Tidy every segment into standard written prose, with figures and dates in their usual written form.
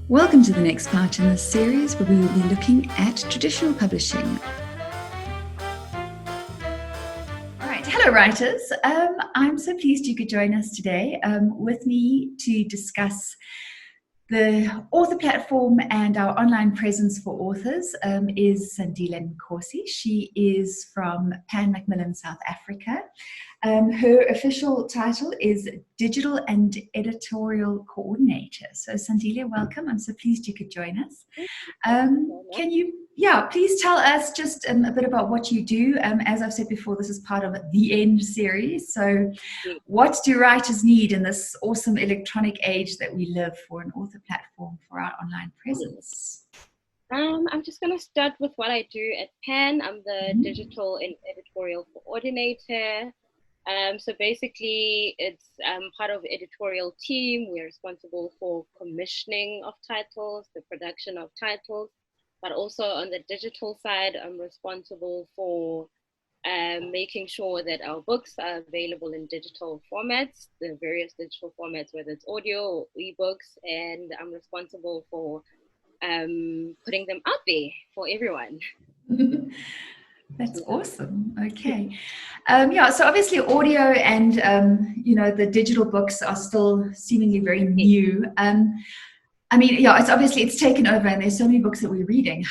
Welcome to the next part in this series where we will be looking at traditional publishing. All right, hello writers. I'm so pleased you could join us today. With me to discuss the author platform and our online presence for authors is Sandile Nkosi. She is from Pan Macmillan South Africa. Her official title is Digital and Editorial Coordinator. So Sandile, welcome. I'm so pleased you could join us. Can you, please tell us just a bit about what you do. As I've said before, this is part of the End series. So what do writers need in this awesome electronic age that we live for an author platform for our online presence? I'm just going to start with what I do at Pan. I'm the Digital and Editorial Coordinator. So basically, it's part of the editorial team. We're responsible for commissioning of titles, the production of titles, but also on the digital side, I'm responsible for making sure that our books are available in digital formats, the various digital formats, whether it's audio or ebooks, and I'm responsible for putting them out there for everyone. That's awesome. Okay. So obviously audio and, the digital books are still seemingly very new. It's taken over and there's so many books that we're reading.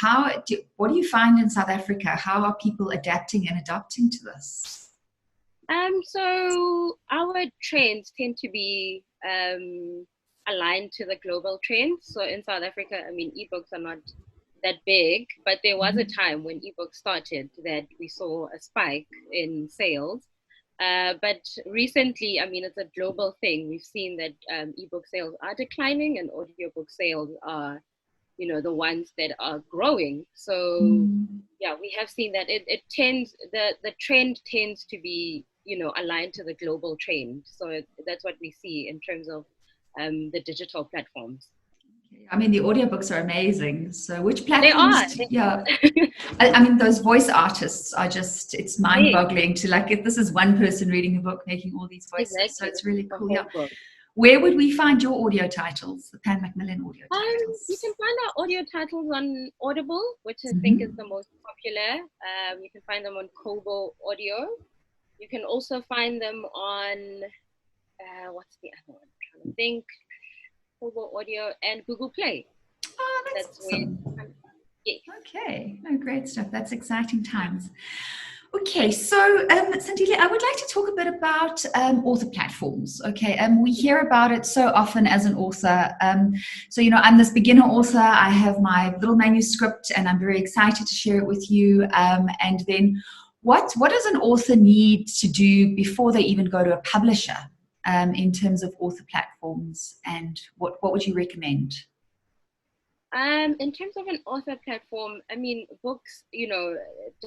What do you find in South Africa? How are people adapting and adopting to this? So our trends tend to be aligned to the global trends. So in South Africa, ebooks are not that big, but there was a time when ebooks started that we saw a spike in sales. But recently, it's a global thing. We've seen that ebook sales are declining and audiobook sales are, the ones that are growing. So we have seen that the trend tends to be, aligned to the global trend. So that's what we see in terms of the digital platforms. The audiobooks are amazing. So which platforms? They are. Those voice artists are just, it's mind-boggling to if this is one person reading a book, making all these voices. Exactly. So it's really cool. Yeah. Where would we find your audio titles, the Pan Macmillan audio titles? You can find our audio titles on Audible, which I think is the most popular. You can find them on Kobo Audio. You can also find them on, what's the other one? I'm trying to think. Kobo Audio and Google Play. Oh, that's awesome. Okay. Oh, great stuff. That's exciting times. Okay, so Sandile, I would like to talk a bit about author platforms. Okay, we hear about it so often as an author. I'm this beginner author. I have my little manuscript, and I'm very excited to share it with you. And then, what does an author need to do before they even go to a publisher? In terms of author platforms, and what would you recommend? In terms of an author platform, books,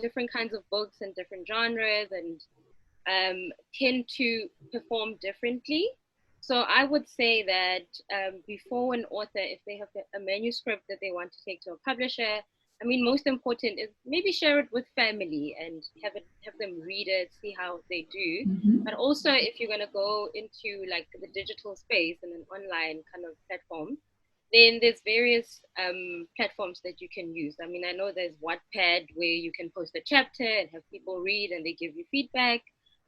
different kinds of books and different genres and tend to perform differently. So I would say that before an author, if they have a manuscript that they want to take to a publisher, most important is maybe share it with family and have them read it, see how they do. But also, if you're going to go into the digital space and an online kind of platform, then there's various platforms that you can use. I know there's Wattpad where you can post a chapter and have people read and they give you feedback.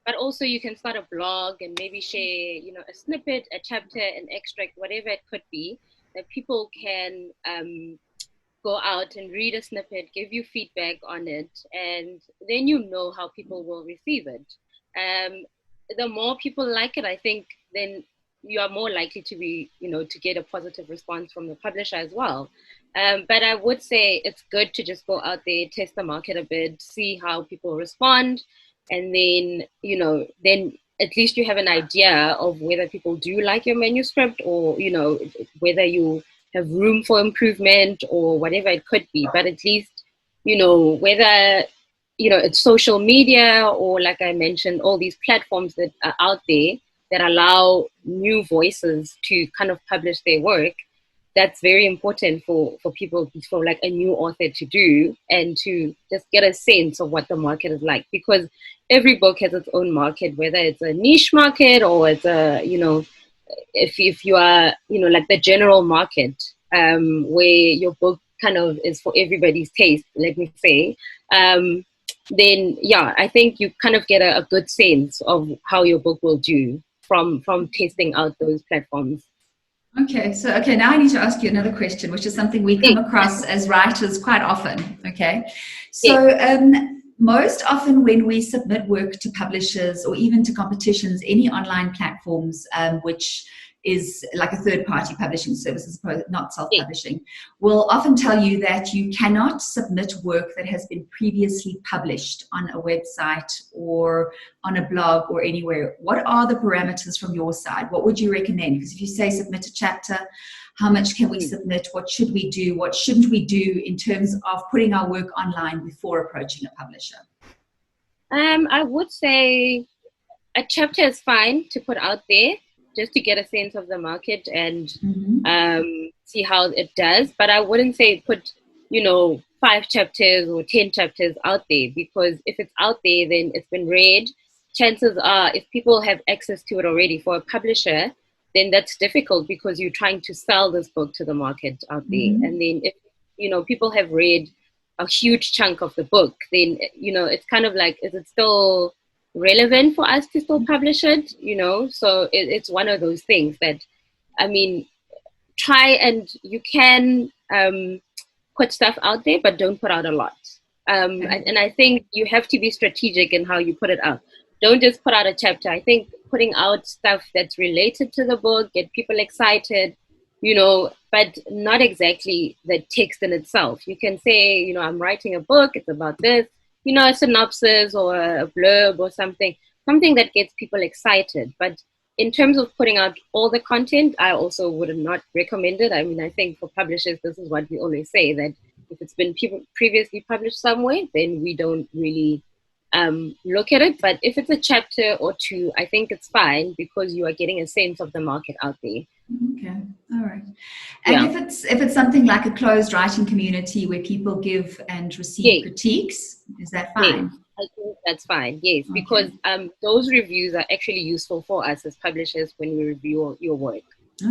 But also you can start a blog and maybe share, a snippet, a chapter, an extract, whatever it could be, that people can go out and read a snippet, give you feedback on it, and then how people will receive it. The more people like it, I think, then you are more likely to be, to get a positive response from the publisher as well. But I would say it's good to just go out there, test the market a bit, see how people respond, and then, then at least you have an idea of whether people do like your manuscript or, whether you have room for improvement or whatever it could be. But at least, whether, it's social media or, like I mentioned, all these platforms that are out there that allow new voices to kind of publish their work, that's very important for people, for a new author to do and to just get a sense of what the market is like. Because every book has its own market, whether it's a niche market or it's a, if you are, the general market, where your book kind of is for everybody's taste, let me say, then yeah, I think you kind of get a good sense of how your book will do from testing out those platforms. Okay, so now I need to ask you another question, which is something we come across as writers quite often. Okay, so most often when we submit work to publishers or even to competitions, any online platforms, which is like a third-party publishing service, not self-publishing, will often tell you that you cannot submit work that has been previously published on a website or on a blog or anywhere. What are the parameters from your side? What would you recommend? Because if you say submit a chapter, how much can we submit? What should we do? What shouldn't we do in terms of putting our work online before approaching a publisher? I would say a chapter is fine to put out there just to get a sense of the market and see how it does. But I wouldn't say put, 5 chapters or 10 chapters out there, because if it's out there, then it's been read. Chances are, if people have access to it already for a publisher, then that's difficult because you're trying to sell this book to the market out there. And then if, people have read a huge chunk of the book, then, it's kind of like, is it still relevant for us to still publish it? So it's one of those things that, try, and you can put stuff out there, but don't put out a lot. And I think you have to be strategic in how you put it out. Don't just put out a chapter. I think putting out stuff that's related to the book, get people excited, but not exactly the text in itself. You can say, I'm writing a book, it's about this, a synopsis or a blurb or something that gets people excited. But in terms of putting out all the content, I also would not recommend it. I think for publishers, this is what we always say, that if it's been previously published somewhere, then we don't really look at it. But if it's a chapter or 2, I think it's fine because you are getting a sense of the market out there. Okay, all right. And if it's something like a closed writing community where people give and receive critiques, is that fine? I think that's fine, yes, because those reviews are actually useful for us as publishers when we review your work.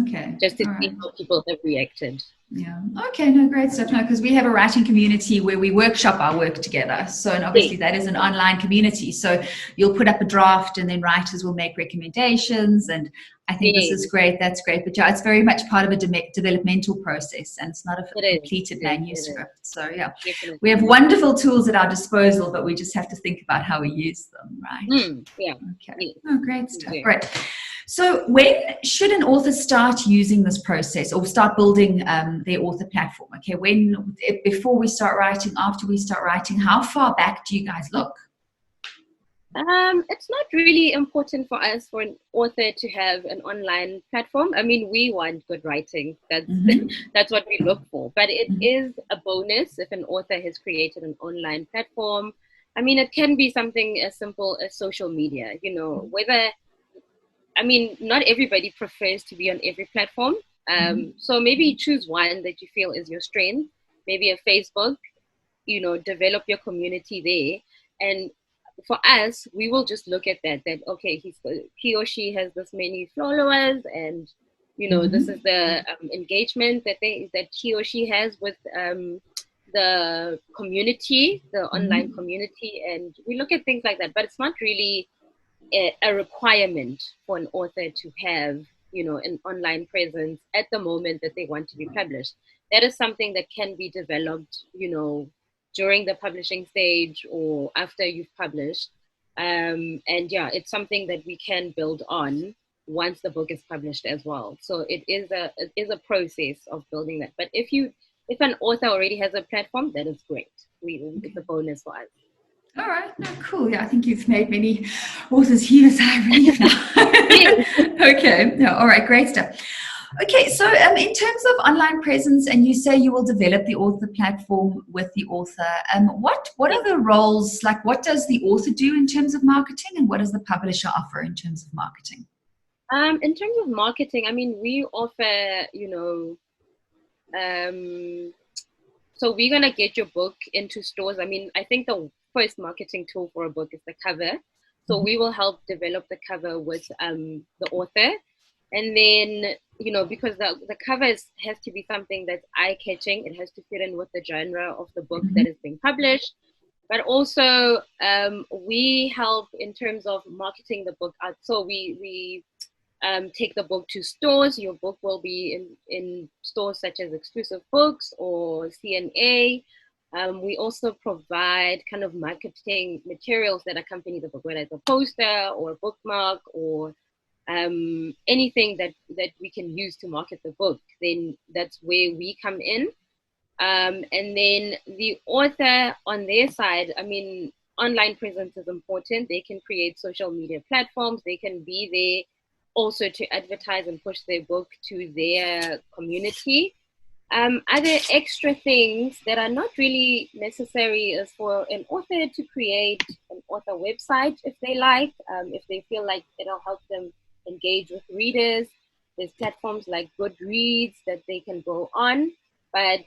Okay. Just to see how people have reacted. Yeah. Okay. No, great stuff. No, because we have a writing community where we workshop our work together. So, and obviously that is an online community. So you'll put up a draft and then writers will make recommendations. And I think this is great. That's great. But yeah, it's very much part of a developmental process and it's not a completed manuscript. So yeah, we have wonderful tools at our disposal, but we just have to think about how we use them, right? Yeah. Okay. Oh, great stuff. Great. So when should an author start using this process or start building their author platform? Okay, before we start writing, after we start writing, how far back do you guys look? It's not really important for us for an author to have an online platform. We want good writing. That's what we look for. But it is a bonus if an author has created an online platform. It can be something as simple as social media, not everybody prefers to be on every platform. So maybe choose one that you feel is your strength. Maybe a Facebook, develop your community there. And for us, we will just look at that okay, he or she has this many followers, and this is the engagement that he or she has with the community, the online community, and we look at things like that. But it's not really a requirement for an author to have an online presence at the moment that they want to be published. That is something that can be developed during the publishing stage or after you've published, and it's something that we can build on once the book is published as well. So it is a process of building that. But if an author already has a platform, that is great. It's a bonus for us. All right, no, cool. Yeah, I think you've made many authors hear I believe now. Okay, no, all right, great stuff. Okay, so in terms of online presence, and you say you will develop the author platform with the author, what are the roles, like what does the author do in terms of marketing and what does the publisher offer in terms of marketing? In terms of marketing, we offer, so we're going to get your book into stores. I think the first marketing tool for a book is the cover. So we will help develop the cover with the author. And then, you know, because the covers has to be something that's eye-catching, it has to fit in with the genre of the book Mm-hmm. that is being published. But also, we help in terms of marketing the book out. So we take the book to stores. Your book will be in stores such as Exclusive Books or CNA. We also provide kind of marketing materials that accompany the book, whether it's a poster or a bookmark or anything that we can use to market the book. Then that's where we come in. And then the author on their side, I mean, online presence is important. They can create social media platforms. They can be there also to advertise and push their book to their community. Other extra things that are not really necessary is for an author to create an author website if they like, if they feel like it'll help them engage with readers. There's platforms like Goodreads that they can go on. But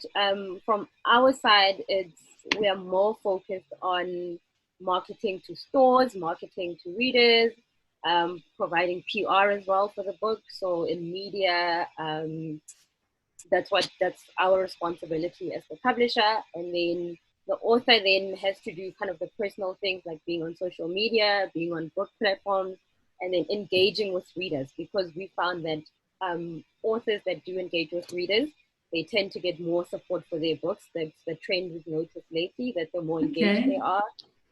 from our side, we are more focused on marketing to stores, marketing to readers, providing PR as well for the book. So in media, that's our responsibility as the publisher. And then the author then has to do kind of the personal things like being on social media, being on book platforms, and then engaging with readers, because we found that authors that do engage with readers, they tend to get more support for their books. That's the trend we've noticed lately, that the more engaged they are,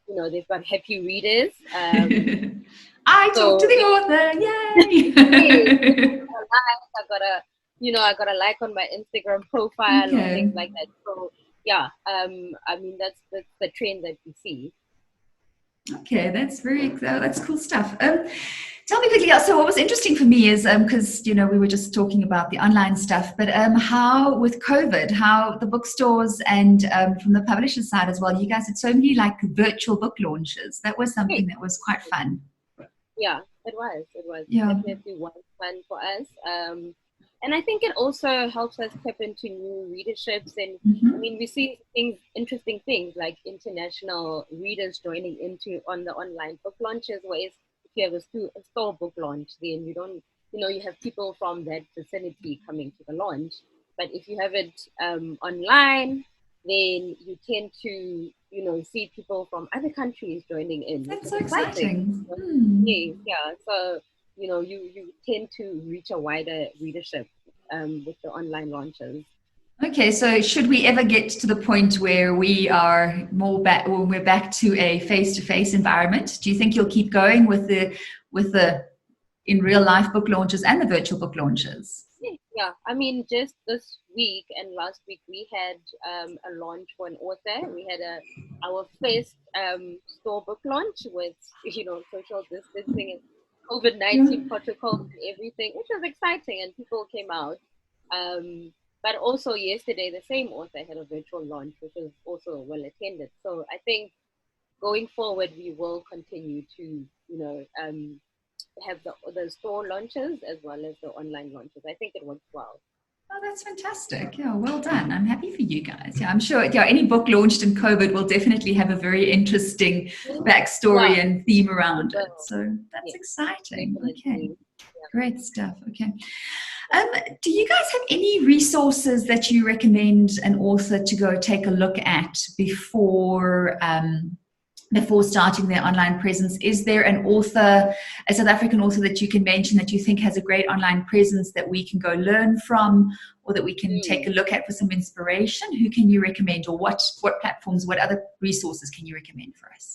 you know, they've got happy readers. I talk to So the author, yes, yay! I got a, you know, I got a like on my Instagram profile or Okay. things like that. So yeah, I mean that's the trend that we see. Okay, that's cool stuff. Tell me quickly. So, what was interesting for me is because you know we were just talking about the online stuff, but how with COVID, how the bookstores and from the publisher side as well, you guys had so many like virtual book launches. That was something that was quite fun. Yeah, it was Yeah. definitely one fun for us. And I think it also helps us tap into new readerships. And I Mm-hmm. mean, we see things, interesting things like international readers joining into on the online book launches. Whereas if you have a store book launch, then you don't, you know, you have people from that vicinity coming to the launch. But if you have it online, then you tend to, you know, see people from other countries joining in, which That's is so exciting. exciting. Hmm. Yes, yeah. So, you know, you tend to reach a wider readership with the online launches. Okay, so should we ever get to the point where we are more back, when we're back to a face-to-face environment? Do you think you'll keep going with the in real life book launches and the virtual book launches? Yeah, I mean, just this week and last week we had a launch for an author. We had our first store book launch with, you know, social distancing and Yeah. COVID-19 protocols and everything, which was exciting, and people came out. Um, but also yesterday, the same author had a virtual launch, which was also well attended. So I think going forward, we will continue to, you know, have the store launches as well as the online launches. I think it works well. Oh, that's fantastic. Yeah, well done. I'm happy for you guys. Yeah, I'm sure yeah, any book launched in COVID will definitely have a very interesting Yeah, backstory and theme it around it. will. So that's Yes, exciting. Okay. definitely. Great stuff. Okay. Do you guys have any resources that you recommend an author to go take a look at before starting their online presence? Is there an author, a South African author that you can mention that you think has a great online presence that we can go learn from, or that we can take a Mm. look at for some inspiration? Who can you recommend, or what platforms, what other resources can you recommend for us?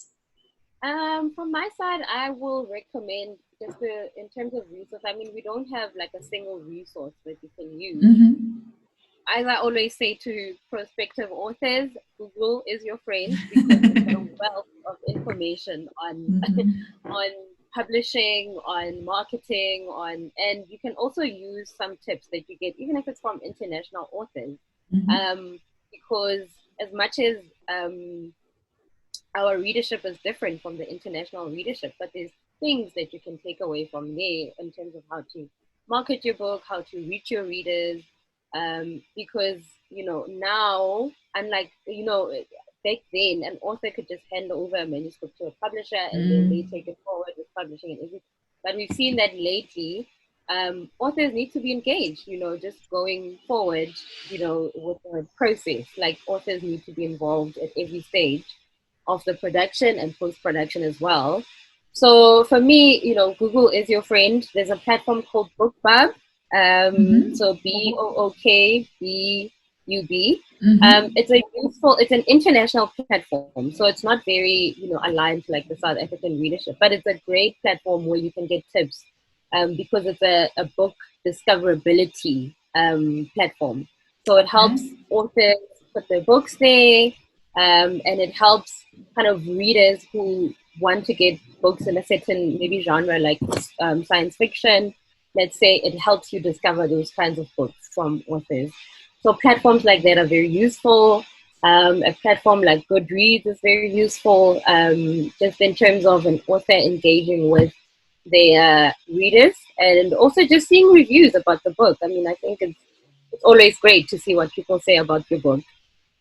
From my side, I will recommend just in terms of resource. I mean, we don't have like a single resource that you can use. Mm-hmm. As I always say to prospective authors, Google is your friend because it's got a wealth of information on Mm-hmm. on publishing, on marketing, on and you can also use some tips that you get, even if it's from international authors. Mm-hmm. Because as much as our readership is different from the international readership, but there's things that you can take away from there in terms of how to market your book, how to reach your readers. Because, you know, now, unlike, you know, back then, an author could just hand over a manuscript to a publisher and then they take it forward with publishing and everything. But we've seen that lately, authors need to be engaged, just going forward, with the process. Like authors need to be involved at every stage of the production and post-production as well. So for me, Google is your friend. There's a platform called BookBub. So BookBub. It's an international platform. So it's not very, aligned to like the South African readership, but it's a great platform where you can get tips because it's a book discoverability platform. So it helps authors put their books there, and it helps kind of readers who want to get books in a certain maybe genre like science fiction. Let's say it helps you discover those kinds of books from authors. So platforms like that are very useful. A platform like Goodreads is very useful, just in terms of an author engaging with their readers and also just seeing reviews about the book. I mean, I think it's always great to see what people say about your book.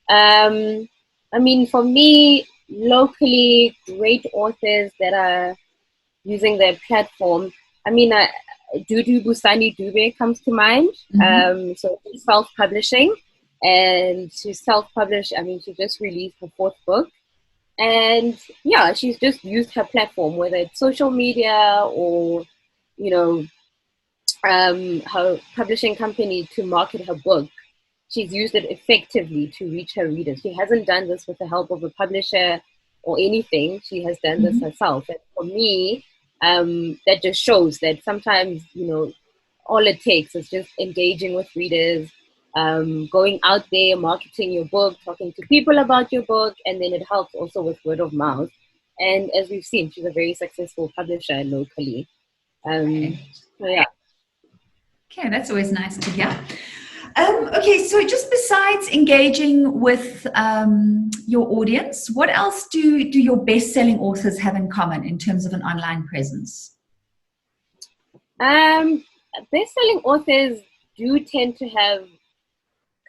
I mean, for me, locally, great authors that are using their platform. I mean, Dudu Busani Dube comes to mind. So she's self-publishing, and she's self-published. I mean, she just released her fourth book. And yeah, she's just used her platform, whether it's social media or, her publishing company to market her book. She's used it effectively to reach her readers. She hasn't done this with the help of a publisher or anything. She has done this herself. And for me, that just shows that sometimes, all it takes is just engaging with readers, going out there, marketing your book, talking to people about your book, and then it helps also with word of mouth. And as we've seen, she's a very successful publisher locally. So yeah. Okay, that's always nice to hear. Okay, so just besides engaging with your audience, what else do your best-selling authors have in common in terms of an online presence? Best-selling authors do tend to have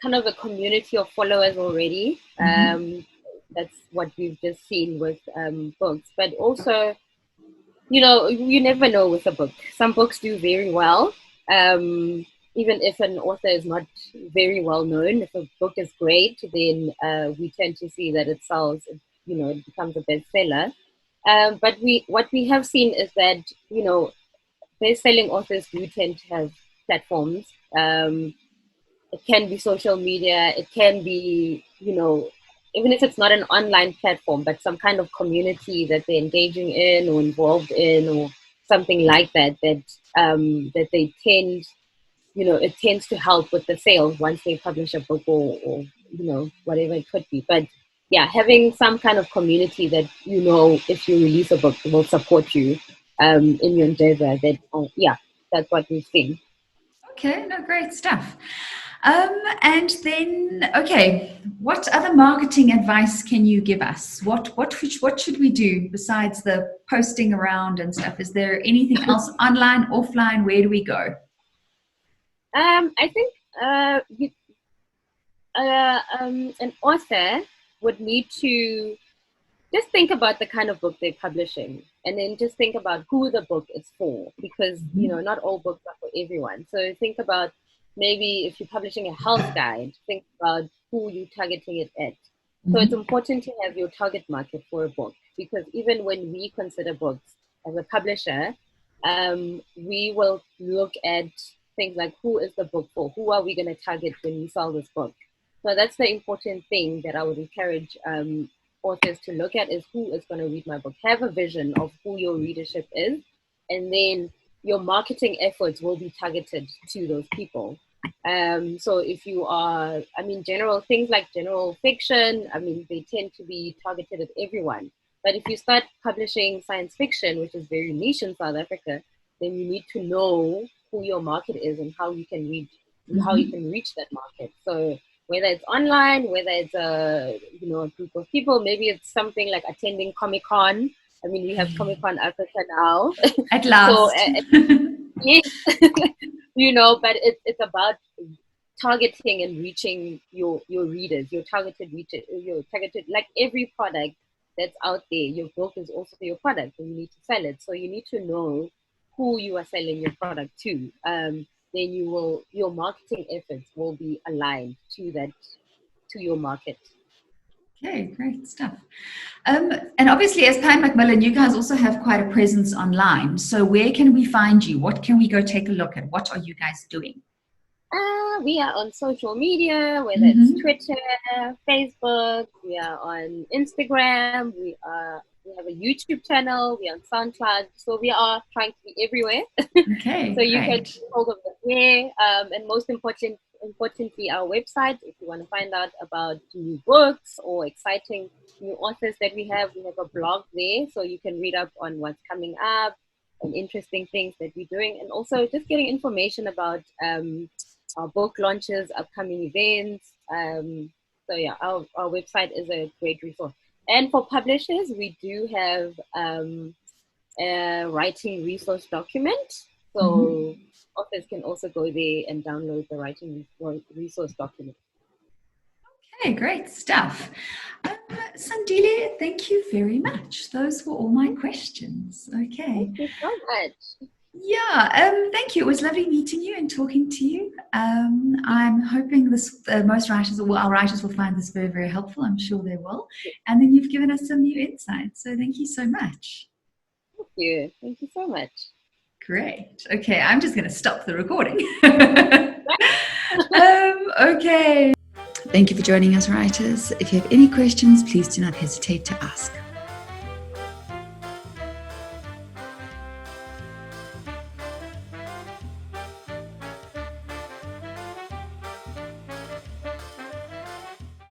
kind of a community of followers already. That's what we've just seen with books. But also, you never know with a book. Some books do very well. Even if an author is not very well known, if a book is great, then we tend to see that it sells, it becomes a bestseller. But what we have seen is that, best-selling authors do tend to have platforms. It can be social media, it can be, even if it's not an online platform, but some kind of community that they're engaging in or involved in or something like that, that they tend, it tends to help with the sales once they publish a book or whatever it could be. But yeah, having some kind of community that, if you release a book, will support you in your endeavor, that's what we've seen. Okay, no, great stuff. And then, okay, what other marketing advice can you give us? What should we do besides the posting around and stuff? Is there anything else online, offline? Where do we go? I think an author would need to just think about the kind of book they're publishing, and then just think about who the book is for, because not all books are for everyone. So think about, maybe if you're publishing a health guide, think about who you're targeting it at. So it's important to have your target market for a book, because even when we consider books as a publisher, we will look at things like, who is the book for? Who are we going to target when we sell this book? So that's the important thing that I would encourage authors to look at, is who is going to read my book. Have a vision of who your readership is, and then your marketing efforts will be targeted to those people. So if you are, things like general fiction, they tend to be targeted at everyone. But if you start publishing science fiction, which is very niche in South Africa, then you need to know who your market is and how you can reach that market. So whether it's online, whether it's a group of people, maybe it's something like attending Comic-Con. We have Comic-Con Africa now. At last. Yes. But it's about targeting and reaching your readers, your targeted, like every product that's out there. Your book is also your product, and you need to sell it. So you need to know who you are selling your product to, then your marketing efforts will be aligned to your market. Okay, great stuff. And obviously, as Pan Macmillan, you guys also have quite a presence online. So where can we find you? What can we go take a look at? What are you guys doing? We are on social media, whether it's Twitter, Facebook. We are on Instagram. We have a YouTube channel. We're on SoundCloud. So we are trying to be everywhere. Okay. So you can get hold of us there. And most importantly, our website. If you want to find out about new books or exciting new authors that we have a blog there. So you can read up on what's coming up and interesting things that we're doing, and also just getting information about our book launches, upcoming events. So yeah, our website is a great resource. And for publishers, we do have a writing resource document. So authors can also go there and download the writing resource document. Okay, great stuff. Sandile, thank you very much. Those were all my questions. Okay. Thank you so much. Yeah, thank you. It was lovely meeting you and talking to you. I'm hoping our writers will find this very, very helpful. I'm sure they will. And then you've given us some new insights. So thank you so much. Thank you. Thank you so much. Great. Okay, I'm just going to stop the recording. Okay. Thank you for joining us, writers. If you have any questions, please do not hesitate to ask.